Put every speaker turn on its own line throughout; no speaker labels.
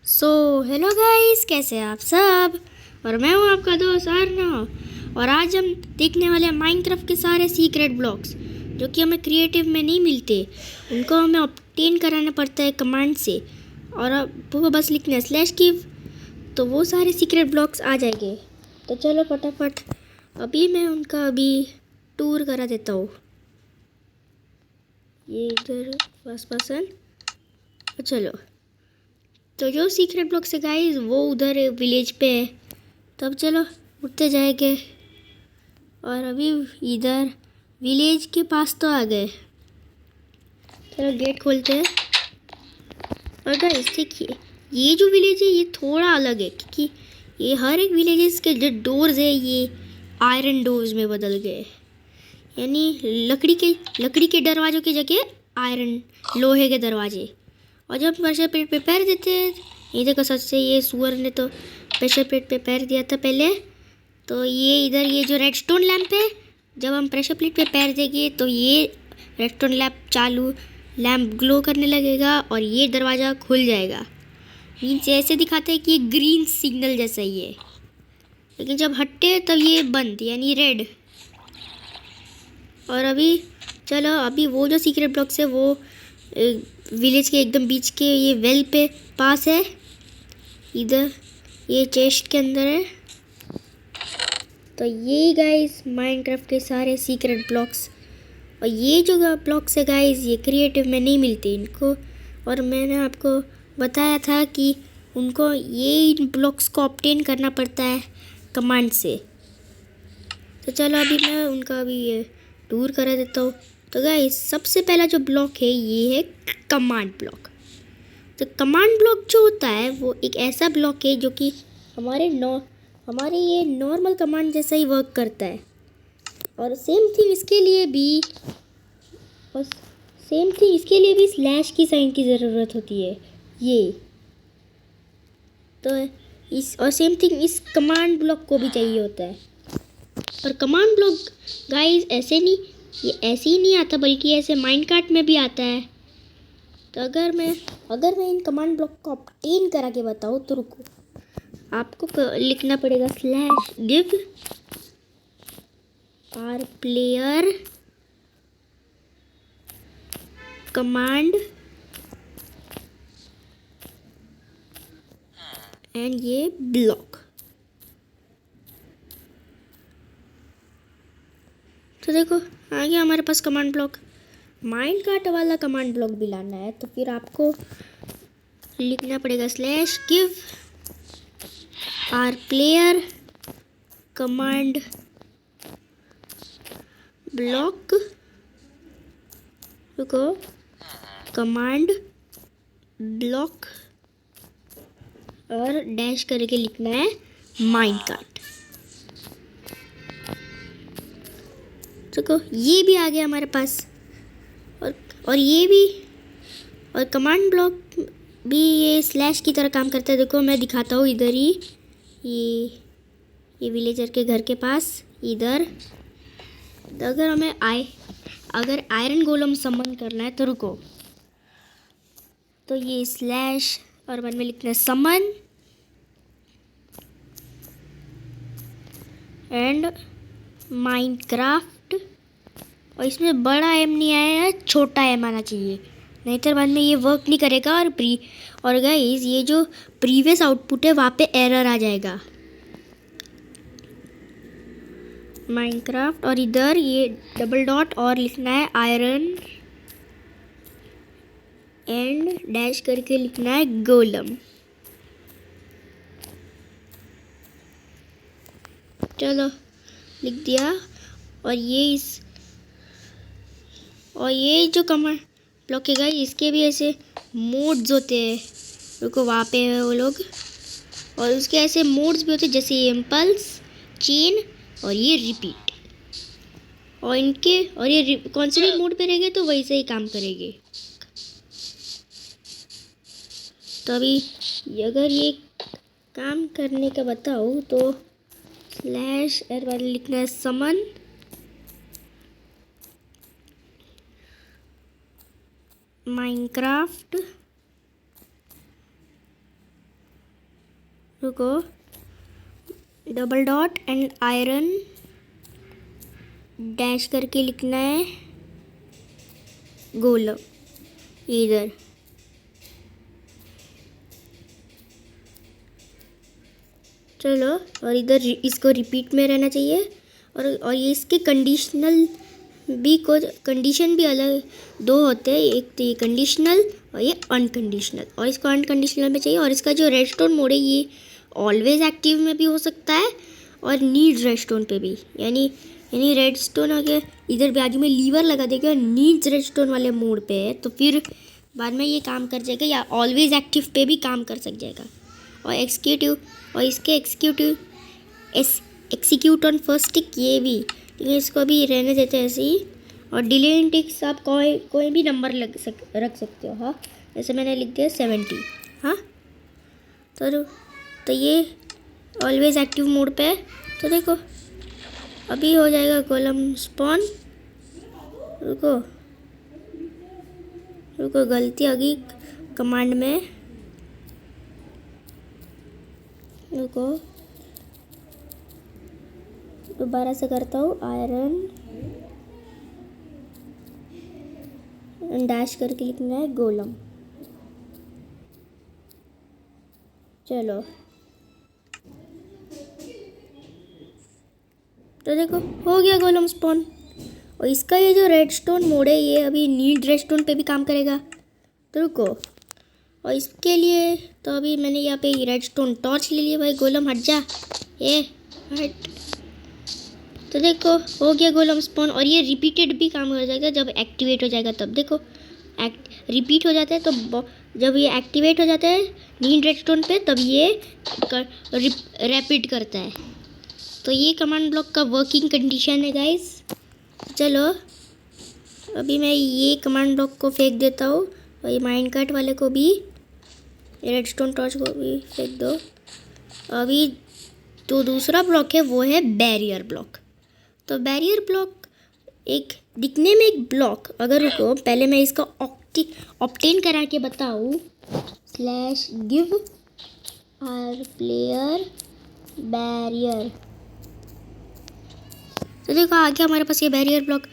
So hello guys, कैसे हैं आप सब। और मैं हूं आपका दोस्त अर्नव। और आज हम देखने वाले हैं माइनक्राफ्ट के सारे सीक्रेट ब्लॉक्स जो कि हमें क्रिएटिव में नहीं मिलते। उनको हमें ऑब्टेन कराना पड़ता है कमांड से। और अब वो बस लिखना है /give, तो वो सारे सीक्रेट ब्लॉक्स आ जाएंगे। तो चलो फटाफट अभी मैं उनका अभी टूर करा देता हूँ। ये इधर बस पसंद। चलो, तो जो सीक्रेट ब्लॉक्स है गाइस वो उधर विलेज पे है। तब चलो उठते जाएंगे। और अभी इधर विलेज के पास तो आ गए। चलो गेट खोलते हैं। और गाइस देखिए, ये जो विलेज है ये थोड़ा अलग है क्योंकि ये हर एक विलेजेस के जो डोर्स है ये आयरन डोर्स में बदल गए। यानी लकड़ी के दरवाजों की जगह आयरन लोहे के दरवाजे। और जब प्रेशर प्लेट पे पैर देते हैं, ये देखो सच से ये सुअर ने तो प्रेशर प्लेट पे पैर दिया था पहले। तो ये इधर ये जो रेडस्टोन लैंप है, जब हम प्रेशर प्लेट पे पैर देंगे तो ये रेडस्टोन लैंप ग्लो करने लगेगा और ये दरवाज़ा खुल जाएगा। मीन्स ऐसे दिखाते हैं कि ये ग्रीन सिग्नल जैसा ही है, लेकिन जब हटते तब ये बंद यानी रेड। और अभी चलो अभी वो जो सीक्रेट ब्लॉक्स है वो विलेज के एकदम बीच के ये वेल पे पास है। इधर ये चेस्ट के अंदर है। तो ये गाइस माइनक्राफ्ट के सारे सीक्रेट ब्लॉक्स। और ये जो ब्लॉक्स है गाइस ये क्रिएटिव में नहीं मिलते इनको। और मैंने आपको बताया था कि उनको ये इन ब्लॉक्स को ऑब्टेन करना पड़ता है कमांड से। तो चलो अभी मैं उनका अभी ये टूर करा देता हूँ। तो गाइस सबसे पहला जो ब्लॉक है ये है कमांड ब्लॉक। तो कमांड ब्लॉक जो होता है वो एक ऐसा ब्लॉक है जो कि हमारे ये नॉर्मल कमांड जैसा ही वर्क करता है। और सेम थिंग इसके लिए भी स्लैश की साइन की ज़रूरत होती है ये। तो और सेम थिंग इस कमांड ब्लॉक को भी चाहिए होता है। और कमांड ब्लॉक गाइस ये ऐसे ही नहीं आता बल्कि ऐसे माइनकार्ट में भी आता है। तो अगर मैं इन कमांड ब्लॉक को ऑब्टेन करा के बताऊँ तो रुको, आपको लिखना पड़ेगा /give our player command and ये ब्लॉक। तो देखो आ गया हमारे पास कमांड ब्लॉक। माइनकार्ट वाला कमांड ब्लॉक भी लाना है तो फिर आपको लिखना पड़ेगा /give our player command block. रुको, कमांड ब्लॉक और डैश करके लिखना है माइनकार्ट। देखो ये भी आ गया हमारे पास। और ये भी और कमांड ब्लॉक भी ये स्लैश की तरह काम करता है। देखो मैं दिखाता हूँ इधर ही ये विलेजर के घर के पास इधर। तो अगर हमें अगर आयरन गोलम समन करना है तो रुको, तो ये स्लैश और बाद में लिखना है समन एंड माइनक्राफ्ट। और इसमें बड़ा एम नहीं आया है, छोटा एम आना चाहिए, नहीं तो बाद में ये वर्क नहीं करेगा। और गाइस ये जो प्रीवियस आउटपुट है वहाँ पे एरर आ जाएगा माइनक्राफ्ट। और इधर ये डबल डॉट और लिखना है आयरन एंड डैश करके लिखना है गोलम। चलो लिख दिया। और ये जो कमांड ब्लॉक है गाइस इसके भी ऐसे मोड्स होते हैं। रुको वहाँ पे है वो लोग। और उसके ऐसे मोड्स भी होते हैं जैसे ये इम्पल्स, चेन और ये रिपीट। और ये कौन से भी मोड पे रहेंगे तो वैसे ही काम करेंगे। तो अभी अगर ये काम करने का बताऊँ तो /r वाले लिखना है समन माइनक्राफ्ट रुको, double dot and iron dash करके लिखना है गोल इधर। चलो, और इधर इसको रिपीट में रहना चाहिए। और ये इसके कंडीशनल भी कुछ कंडीशन भी अलग दो होते हैं, एक तो ये कंडीशनल और ये अनकंडीशनल, और इसको अनकंडीशनल में चाहिए। और इसका जो रेडस्टोन मोड है ये ऑलवेज एक्टिव में भी हो सकता है और नीड्स रेडस्टोन पे भी, यानी रेडस्टोन अगर इधर बाजू में लीवर लगा देगा और नीड्स रेडस्टोन वाले मोड पे है तो फिर बाद में ये काम कर जाएगा, या ऑलवेज एक्टिव पे भी काम कर सक जाएगा। और एक्सिक्यूटिव और इसके एक्सिक्यूट ऑन फर्स्ट टिक ये भी, लेकिन इसको भी रहने देते हैं ऐसे ही। और डिलीट टिक्स आप कोई भी नंबर रख सकते हो। हाँ, जैसे मैंने लिख दिया 70। हाँ, तो ये ऑलवेज एक्टिव मोड पे है। तो देखो अभी हो जाएगा कॉलम स्पॉन। रुको गलती आ गई कमांड में। रुको दोबारा से करता हूँ, आयरन डैश करके लिखना है गोलम। चलो, तो देखो हो गया गोलम स्पॉन। और इसका ये जो रेडस्टोन मोड है ये अभी नीड रेडस्टोन पे भी काम करेगा। तो रुको, और इसके लिए तो अभी मैंने यहाँ पे रेडस्टोन टॉर्च ले लिया। भाई गोलम हट जा, ये हट। तो देखो हो गया गोलम स्पॉन। और ये रिपीटेड भी काम हो जाएगा जब एक्टिवेट हो जाएगा तब। देखो रिपीट हो जाता है तो जब ये एक्टिवेट हो जाता है नीड रेडस्टोन पे तब ये रैपिड करता है। तो ये कमांड ब्लॉक का वर्किंग कंडीशन है गाइस। चलो अभी मैं ये कमांड ब्लॉक को फेंक देता हूँ और ये माइनकार्ट वाले को भी, रेडस्टोन टॉर्च को भी फेंक दो। अभी तो दूसरा ब्लॉक है वो है बैरियर ब्लॉक। तो बैरियर ब्लॉक एक दिखने में एक ब्लॉक, अगर रुको पहले मैं इसका ऑप्टेन करा के बताऊँ, /give our player बैरियर। तो देखो आ गया हमारे पास ये बैरियर ब्लॉक।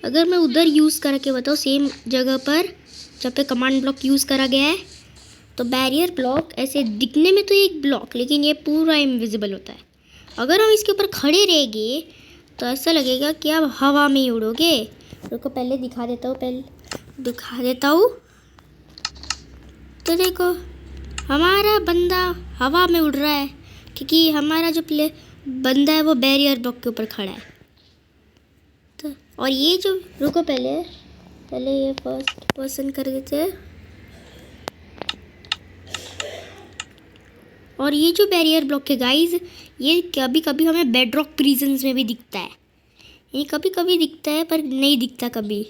अगर मैं उधर यूज़ करा के बताऊँ सेम जगह पर जब पे कमांड ब्लॉक यूज़ करा गया है, तो बैरियर ब्लॉक ऐसे दिखने में तो एक ब्लॉक, लेकिन ये पूरा इनविजिबल होता है। अगर हम इसके ऊपर खड़े रहेंगे तो ऐसा लगेगा कि आप हवा में ही उड़ोगे। रुको पहले दिखा देता हूँ। तो देखो हमारा बंदा हवा में उड़ रहा है क्योंकि हमारा जो बंदा है वो बैरियर ब्लॉक के ऊपर खड़ा है। तो और ये जो रुको पहले ये फर्स्ट पर्सन कर देते हैं। और ये जो बैरियर ब्लॉक है गाइस, ये कभी कभी हमें बेडरॉक प्रिजन्स में भी दिखता है। ये कभी कभी दिखता है पर नहीं दिखता कभी।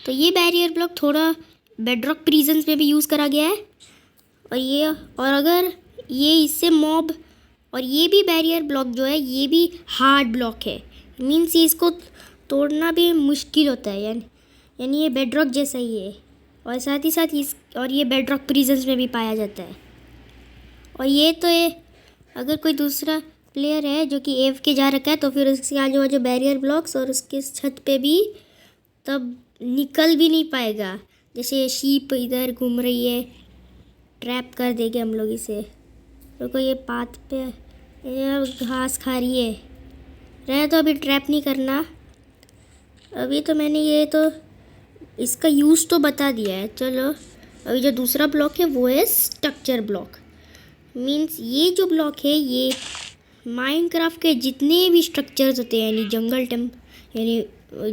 तो ये बैरियर ब्लॉक थोड़ा बेडरॉक प्रिजन्स में भी यूज़ करा गया है। और अगर ये इससे मॉब, और ये भी बैरियर ब्लॉक जो है ये भी हार्ड ब्लॉक है, मीन्स इसको तोड़ना भी मुश्किल होता है, यानी ये बेडरॉक जैसा ही है। और साथ ही साथ ये बेडरॉक प्रिजन्स में भी पाया जाता है। और ये तो अगर कोई दूसरा प्लेयर है जो कि एफ के जा रखा है तो फिर उसके आजू बाजू बैरियर ब्लॉक्स और उसके छत पे भी तब निकल भी नहीं पाएगा। जैसे ये शीप इधर घूम रही है, ट्रैप कर देंगे हम लोग इसे। तो ये पाथ पे घास खा रही है तो अभी ट्रैप नहीं करना। अभी तो मैंने ये तो इसका यूज़ तो बता दिया है। चलो अभी जो दूसरा ब्लॉक है वो है स्ट्रक्चर ब्लॉक। मीन्स ये जो ब्लॉक है ये माइनक्राफ्ट के जितने भी स्ट्रक्चर्स होते हैं, यानी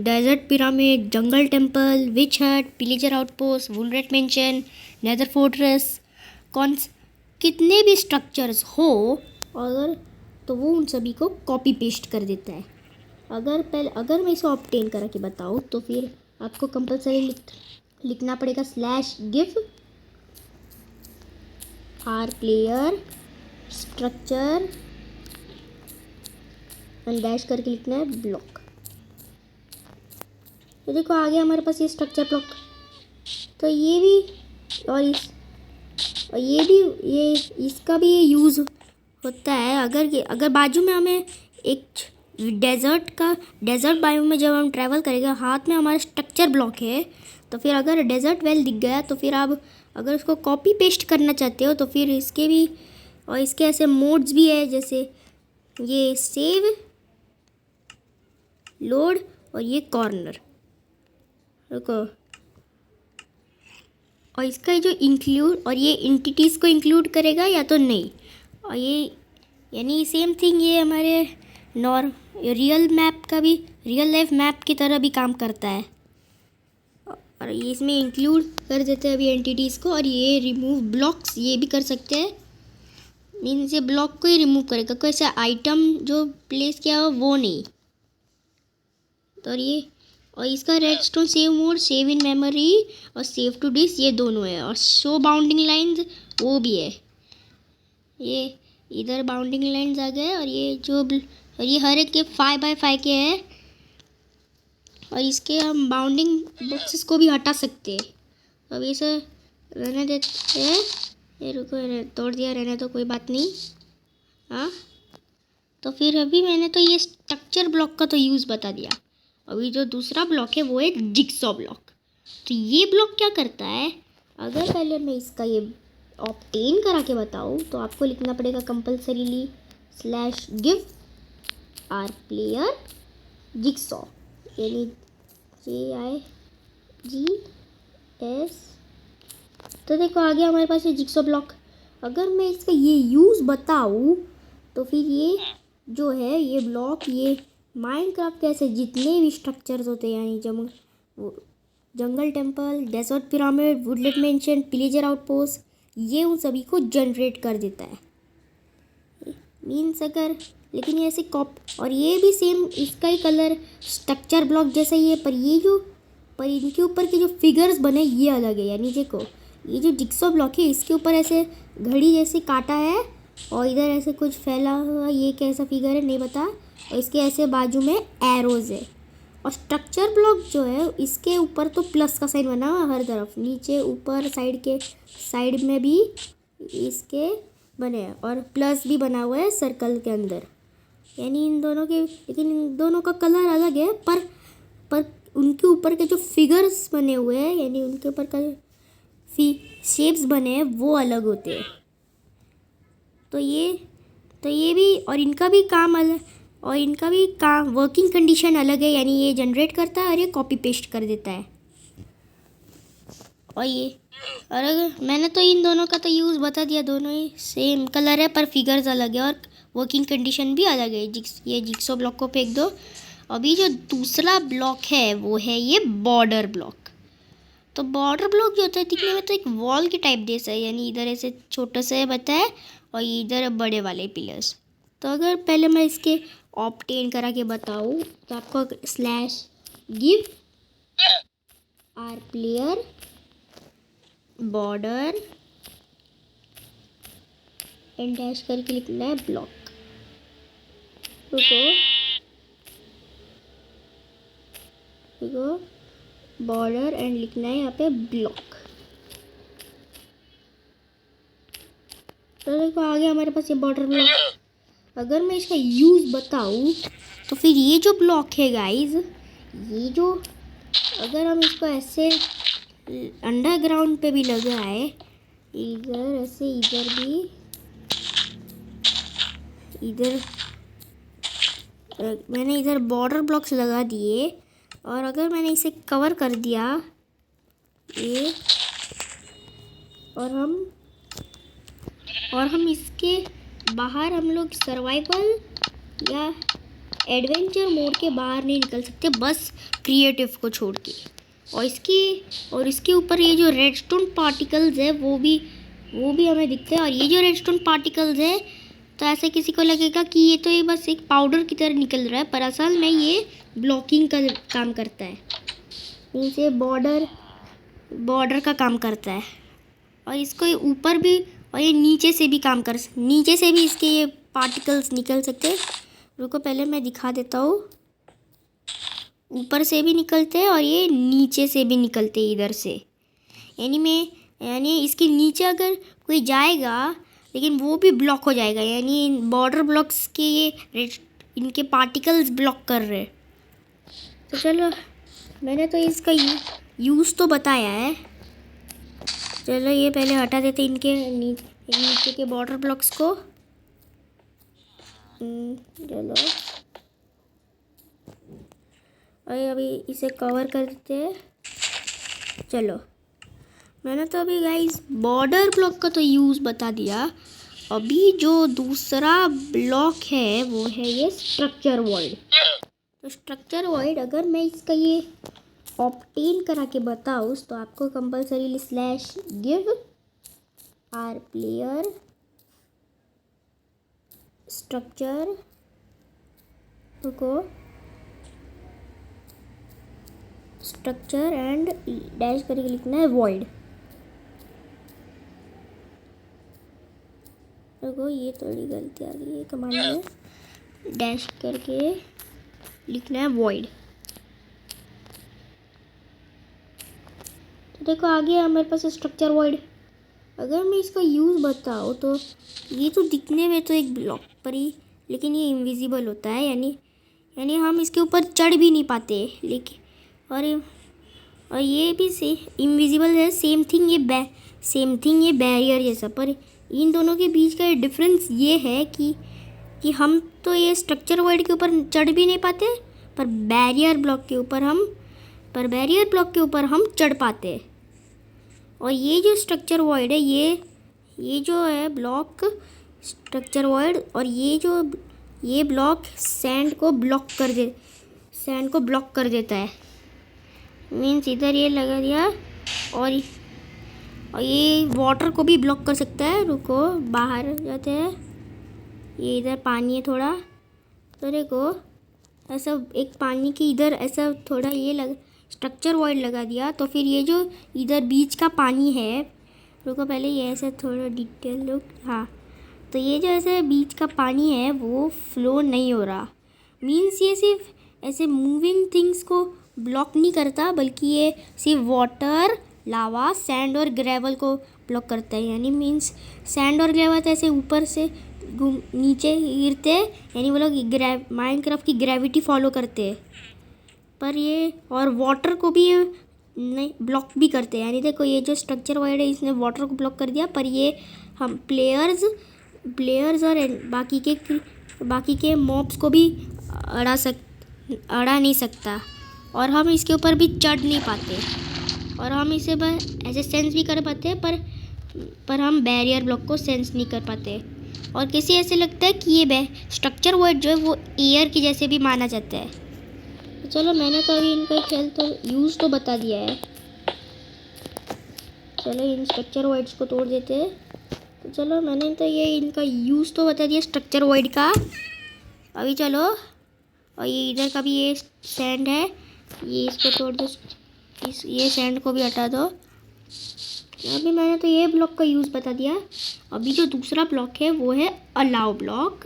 desert pyramid, jungle temple, witch hut, pillager outpost, woodland mansion, nether fortress, कितने भी स्ट्रक्चर्स हो अगर, तो वो उन सभी को कॉपी पेस्ट कर देता है। अगर मैं इसे ऑब्टेन करा के बताऊँ तो फिर आपको कंपलसरी लिखना पड़ेगा /give our player structure and dash करके लिखना है ब्लॉक। तो देखो आ गया हमारे पास ये स्ट्रक्चर ब्लॉक। तो ये भी और ये इसका भी ये यूज़ होता है। अगर बाजू में हमें एक डेजर्ट बायो में जब हम ट्रैवल करेंगे, हाथ में हमारा स्ट्रक्चर ब्लॉक है, तो फिर अगर डेजर्ट वेल दिख गया तो फिर आप अगर उसको कॉपी पेस्ट करना चाहते हो तो फिर इसके भी और इसके ऐसे मोड्स भी है, जैसे ये सेव, लोड और ये कॉर्नर। रुको, और इसका जो इंक्लूड और ये एंटिटीज़ को इंक्लूड करेगा या तो नहीं। और ये यानी सेम थिंग ये हमारे रियल लाइफ मैप की तरह भी काम करता है। और ये इसमें इंक्लूड कर देते हैं अभी एंटिटीज़ को। और ये रिमूव ब्लॉक्स ये भी कर सकते हैं, मीन्स ये ब्लॉक को ही रिमूव करेगा, कोई ऐसा आइटम जो प्लेस किया हो वो नहीं। तो और इसका redstone save mode, save in memory और सेव टू डिस्क ये दोनों है। और शो बाउंडिंग लाइंस वो भी है, ये इधर बाउंडिंग लाइंस आ गए। और ये हर एक के 5x5 के हैं। और इसके हम बाउंडिंग बॉक्सेस को भी हटा सकते हैं। अब ये सब रहने देते हैं। ये रुको, तोड़ दिया, रहने तो कोई बात नहीं। हाँ, तो फिर अभी मैंने तो ये स्ट्रक्चर ब्लॉक का तो यूज़ बता दिया। अभी जो दूसरा ब्लॉक है वो है जिक्सॉ ब्लॉक। तो ये ब्लॉक क्या करता है, अगर पहले मैं इसका ये ऑब्टेन करा के बताऊँ तो आपको लिखना पड़ेगा compulsorily /give r player jigsaw, यानी JIGS। तो देखो आ गया हमारे पास ये जिक्सॉ ब्लॉक। अगर मैं इसका ये यूज़ बताऊँ तो फिर ये जो है ये ब्लॉक, ये माइनक्राफ्ट के ऐसे जितने भी स्ट्रक्चर्स होते हैं, यानी jungle temple, desert pyramid, woodland mansion, pillager outpost, ये उन सभी को जनरेट कर देता है। मीन्स अगर लेकिन ये ऐसे और ये भी सेम इसका ही कलर स्ट्रक्चर ब्लॉक जैसा ही है, पर इनके ऊपर के जो फिगर्स बने ये अलग है। यानी देखो ये जो जिक्सॉ ब्लॉक है इसके ऊपर ऐसे घड़ी जैसे काटा है और इधर ऐसे कुछ फैला हुआ, ये कैसा फिगर है नहीं पता। और इसके ऐसे बाजू में एरोज है। और स्ट्रक्चर ब्लॉक जो है इसके ऊपर तो प्लस का साइन बना हुआ हर तरफ, नीचे ऊपर साइड में भी इसके बने हैं और प्लस भी बना हुआ है सर्कल के अंदर। यानी लेकिन इन दोनों का कलर अलग है, पर उनके ऊपर के जो फिगर्स बने हुए हैं, यानी उनके ऊपर का शेप्स बने हैं वो अलग होते हैं। तो ये भी और इनका भी काम अलग, और इनका भी काम वर्किंग कंडीशन अलग है। यानी ये जनरेट करता है और ये कॉपी पेस्ट कर देता है। और अगर मैंने तो इन दोनों का तो यूज़ बता दिया, दोनों ही सेम कलर है पर फिगर्स अलग है और वर्किंग कंडीशन भी अलग है। ये जिक्सॉ ब्लॉक को फेंक दो। अभी जो दूसरा ब्लॉक है वो है ये बॉर्डर ब्लॉक। तो बॉर्डर ब्लॉक जो होता है दिखने में तो एक वॉल के टाइप जैसा है, यानी इधर ऐसे छोटा सा बताया और इधर बड़े वाले पिलर्स। तो अगर पहले मैं इसके ऑब्टेन करा के बताऊँ तो आपको /give r player border and dash करके लिखना है ब्लॉक। रुको बॉर्डर एंड लिखना है यहाँ पे ब्लॉक। तो देखो आ गया हमारे पास ये बॉर्डर ब्लॉक। अगर मैं इसका यूज़ बताऊँ तो फिर ये जो ब्लॉक है गाइस, ये जो अगर हम इसको ऐसे अंडरग्राउंड पे भी लगाए, इधर ऐसे इधर भी, इधर मैंने इधर बॉर्डर ब्लॉक्स लगा दिए। और अगर मैंने इसे कवर कर दिया ये, और हम इसके बाहर हम लोग सर्वाइवल या एडवेंचर मोड के बाहर नहीं निकल सकते, बस क्रिएटिव को छोड़ के। और इसके ऊपर ये जो रेडस्टोन पार्टिकल्स है वो भी हमें दिखते हैं। और ये जो रेडस्टोन पार्टिकल्स है तो ऐसे किसी को लगेगा कि ये तो ये बस एक पाउडर की तरह निकल रहा है, पर असल में ये ब्लॉकिंग का काम करता है। नीचे बॉर्डर का काम करता है। और इसको ऊपर भी और ये नीचे से भी इसके ये पार्टिकल्स निकल सकते हैं। रुको पहले मैं दिखा देता हूँ। ऊपर से भी निकलते हैं और ये नीचे से भी निकलते हैं इधर से। यानी इसके नीचे अगर कोई जाएगा लेकिन वो भी ब्लॉक हो जाएगा, यानी इन बॉर्डर ब्लॉक्स के ये इनके पार्टिकल्स ब्लॉक कर रहे हैं। तो चलो मैंने तो इसका यूज़ तो बताया है। चलो ये पहले हटा देते इनके नीचे के बॉर्डर ब्लॉक्स को। चलो और अभी इसे कवर कर देते हैं। चलो मैंने तो अभी गाइस बॉर्डर ब्लॉक का तो यूज़ बता दिया। अभी जो दूसरा ब्लॉक है वो है ये स्ट्रक्चर वॉइड। तो स्ट्रक्चर वॉइड अगर मैं इसका ये ऑब्टेन करा के बताऊँ तो आपको compulsory slash give are player structure को स्ट्रक्चर एंड डैश करके लिखना है वॉइड। देखो ये थोड़ी गलती आ गई है कमांड में, डैश करके लिखना है वॉइड। तो देखो आ गया मेरे पास स्ट्रक्चर वॉइड। अगर मैं इसका यूज़ बताऊँ तो ये तो दिखने में तो एक ब्लॉक पर ही, लेकिन ये इनविजिबल होता है, यानी हम इसके ऊपर चढ़ भी नहीं पाते। लेकिन और ये भी इनविजिबल है। सेम थिंग ये बैरियर जैसा। पर इन दोनों के बीच का डिफरेंस ये है कि हम तो ये स्ट्रक्चर वॉइड के ऊपर चढ़ भी नहीं पाते, पर बैरियर ब्लॉक के ऊपर हम चढ़ पाते हैं। और ये जो स्ट्रक्चर वॉइड है ये जो है ब्लॉक स्ट्रक्चर वॉइड, और ये ब्लॉक सैंड को ब्लॉक कर देता है। मीन्स इधर ये लगा दिया और ये वाटर को भी ब्लॉक कर सकता है। रुको बाहर जाते हैं। ये इधर पानी है थोड़ा, तो देखो ऐसा एक पानी की इधर ऐसा थोड़ा ये स्ट्रक्चर वॉइड लगा दिया। तो फिर ये जो इधर बीच का पानी है, रुको पहले ये ऐसे थोड़ा डिटेल लुक। हाँ, तो ये जो ऐसे बीच का पानी है वो फ्लो नहीं हो रहा। मीन्स ये सिर्फ ऐसे मूविंग थिंग्स को ब्लॉक नहीं करता, बल्कि ये सिर्फ वाटर, लावा, सैंड और ग्रेवल को ब्लॉक करता है। यानी मीन्स सैंड और ग्रेवल ऐसे ऊपर से नीचे गिरते हैं, यानी वो लोग माइनक्राफ्ट की ग्रेविटी फॉलो करते हैं। पर ये और वाटर को भी नहीं ब्लॉक भी करते हैं। यानी देखो ये जो स्ट्रक्चर वॉइड है इसने वाटर को ब्लॉक कर दिया, पर ये हम प्लेयर्स और बाकी के मॉब्स को भी अड़ा नहीं सकता। और हम इसके ऊपर भी चढ़ नहीं पाते, और हम इसे बस ऐसे सेंस भी कर पाते हैं, पर हम बैरियर ब्लॉक को सेंस नहीं कर पाते। और किसी ऐसे लगता है कि ये स्ट्रक्चर वॉइड जो है वो एयर की जैसे भी माना जाता है। तो चलो मैंने तो अभी इनका खेल तो यूज़ तो बता दिया है। चलो इन स्ट्रक्चर वॉइड्स को तोड़ देते हैं। तो चलो मैंने तो ये इनका यूज़ तो बता दिया स्ट्रक्चर वॉइड का। अभी चलो, और ये इधर का भी ये सैंड है, ये इसको तोड़ दो, ये सैंड को भी हटा दो। अभी मैंने तो ये ब्लॉक का यूज़ बता दिया। अभी जो दूसरा ब्लॉक है वो है अलाउ ब्लॉक,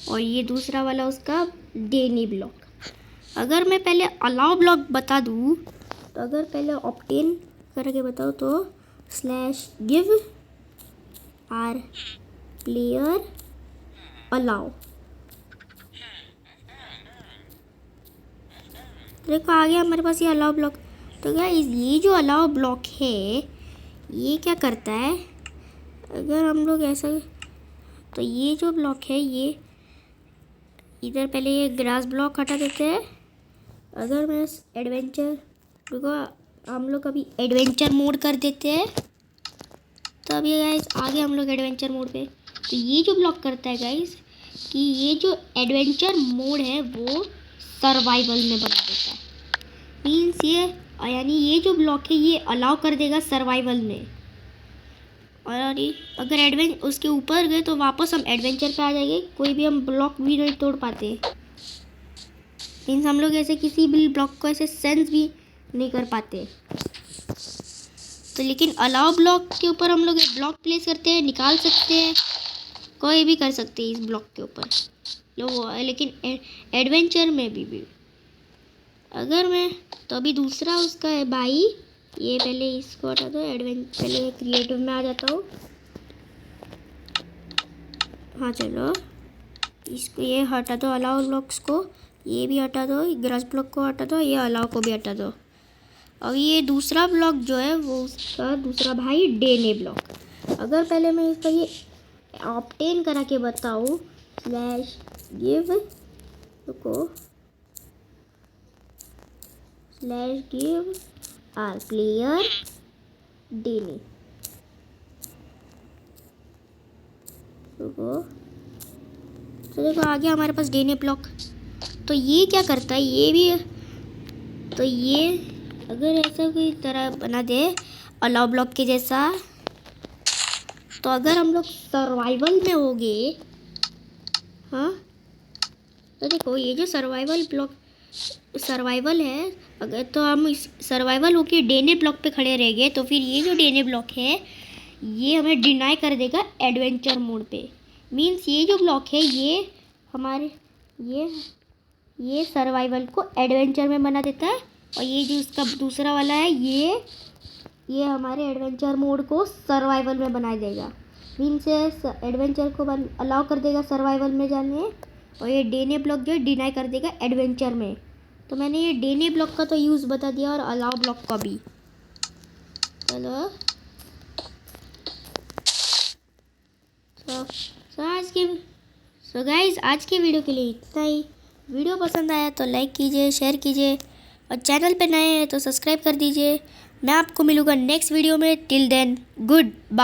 और ये दूसरा वाला उसका डेनी ब्लॉक। अगर मैं पहले अलाउ ब्लॉक बता दूँ, तो अगर पहले ऑब्टेन करके बताओ तो slash give are player allow. देखो आ गया हमारे पास ये अलाउ ब्लॉक। तो गाइस ये जो अलाउ ब्लॉक है ये क्या करता है, अगर हम लोग ऐसा, तो ये जो ब्लॉक है ये इधर पहले ये ग्रास ब्लॉक हटा देते हैं। अगर मैं एडवेंचर, देखो हम लोग अभी एडवेंचर मोड कर देते हैं। तो अभी गाइस आगे हम लोग एडवेंचर मोड पे। तो ये जो ब्लॉक करता है गाइस कि ये जो एडवेंचर मोड है वो सर्वाइवल में बना देता है। मीन्स ये यानी ये जो ब्लॉक है ये अलाउ कर देगा सर्वाइवल में। और अगर उसके ऊपर गए तो वापस हम एडवेंचर पे आ जाएंगे, कोई भी हम ब्लॉक भी नहीं तोड़ पाते। मीन्स हम लोग ऐसे किसी भी ब्लॉक को ऐसे सेंस भी नहीं कर पाते। तो लेकिन अलाउ ब्लॉक के ऊपर हम लोग ब्लॉक प्लेस करते हैं, निकाल सकते हैं, कोई भी कर सकते हैं इस ब्लॉक के ऊपर लोग। लेकिन एडवेंचर में भी अगर मैं, तो अभी दूसरा उसका है भाई, ये पहले इसको हटा दो, पहले क्रिएटिव में आ जाता हूँ। हाँ चलो, इसको ये हटा दो, अलाउ ब्लॉक्स को, ये भी हटा दो, ग्रास ब्लॉक को हटा दो, ये अलाउ को भी हटा दो। अब ये दूसरा ब्लॉक जो है वो उसका दूसरा भाई डेने ब्लॉक। अगर पहले मैं इसका ये ऑब्टेन करा के बताऊँ, स्लैश गिव, रुको, स्लैश गिव आर प्लेयर डेने, रुको, तो देखो आ गया हमारे पास डेने ब्लॉक। तो ये क्या करता है, ये भी, तो ये अगर ऐसा कोई तरह बना दे अलाउ ब्लॉक के जैसा, तो अगर हम लोग सर्वाइवल में होंगे, हाँ, तो देखो ये जो सर्वाइवल ब्लॉक, सर्वाइवल है, अगर तो हम इस सर्वाइवल होके डेने ब्लॉक पे खड़े रह गए, तो फिर ये जो डेने ब्लॉक है ये हमें डिनाई कर देगा एडवेंचर मोड पे। मीन्स ये जो ब्लॉक है ये हमारे ये सर्वाइवल को एडवेंचर में बना देता है, और ये जो इसका दूसरा वाला है ये हमारे एडवेंचर मोड को सर्वाइवल में बना देगा। मीन्स एडवेंचर को अलाउ कर देगा सर्वाइवल में जाने, और ये डेने ब्लॉक जो है डिनाई कर देगा एडवेंचर में। तो मैंने ये डेने ब्लॉक का तो यूज़ बता दिया और अलाउ ब्लॉक का भी। चलो सो गाइज आज के वीडियो के लिए इतना ही। वीडियो पसंद आया तो लाइक कीजिए, शेयर कीजिए, और चैनल पे नए हैं तो सब्सक्राइब कर दीजिए। मैं आपको मिलूँगा नेक्स्ट वीडियो में। Till then good bye.